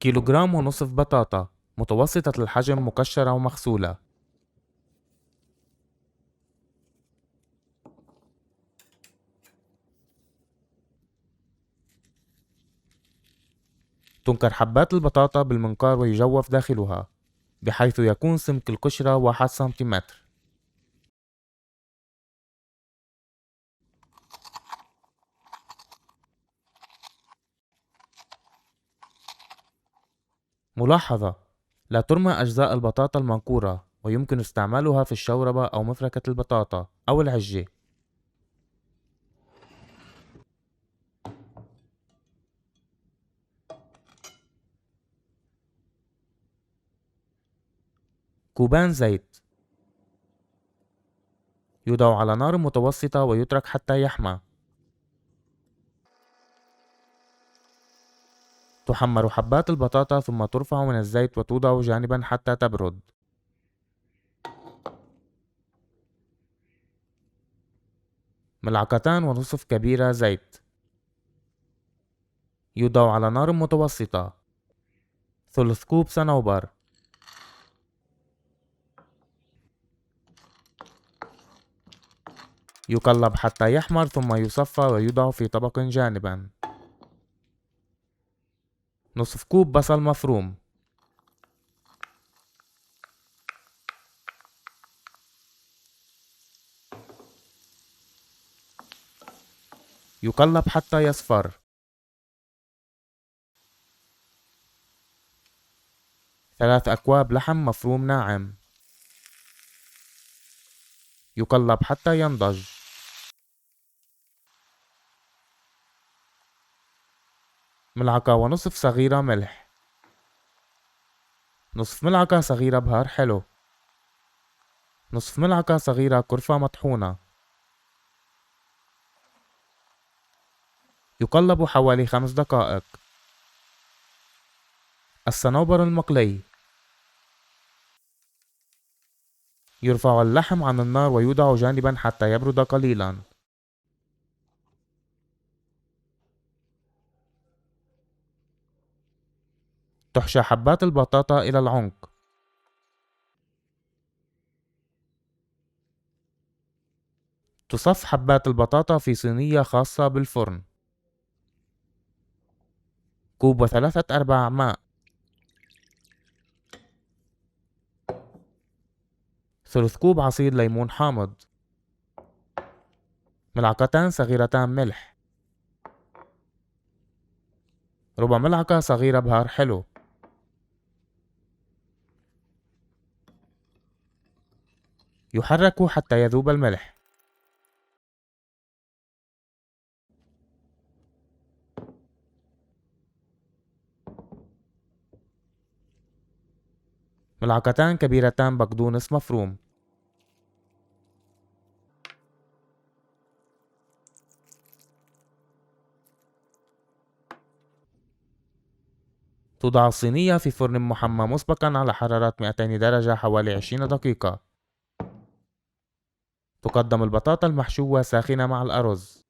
كيلوغرام ونصف بطاطا متوسطة الحجم مقشرة ومغسولة. تنكر حبات البطاطا بالمنقار ويجوف داخلها بحيث يكون سمك القشرة 1 سنتيمتر. ملاحظة: لا ترمى أجزاء البطاطا المنقورة، ويمكن استعمالها في الشوربة أو مفركة البطاطا أو العجة. كوبان زيت يوضع على نار متوسطة ويترك حتى يحمى. تحمر حبات البطاطا ثم ترفع من الزيت وتوضع جانبا حتى تبرد. ملعقتان ونصف كبيرة زيت يوضع على نار متوسطة. ثلث كوب صنوبر. يقلب حتى يحمر ثم يصفى ويوضع في طبق جانبا. نصف كوب بصل مفروم. يقلب حتى يصفر. 3 أكواب لحم مفروم ناعم. يقلب حتى ينضج. ملعقة ونصف صغيرة ملح. نصف ملعقة صغيرة بهار حلو. نصف ملعقة صغيرة قرفة مطحونة. يقلب حوالي 5 دقائق. الصنوبر المقلي. يرفع اللحم عن النار ويوضع جانبا حتى يبرد قليلا. تحشى حبات البطاطا إلى العمق. تصف حبات البطاطا في صينية خاصة بالفرن. كوب و3/4 ماء. ثلث كوب عصير ليمون حامض. ملعقتان صغيرتان ملح. ربع ملعقة صغيرة بهار حلو. يحرك حتى يذوب الملح. ملعقتان كبيرتان بقدونس مفروم. توضع الصينية في فرن محمى مسبقا على حرارة 200 درجة حوالي 20 دقيقة. تقدم البطاطا المحشوة ساخنة مع الأرز.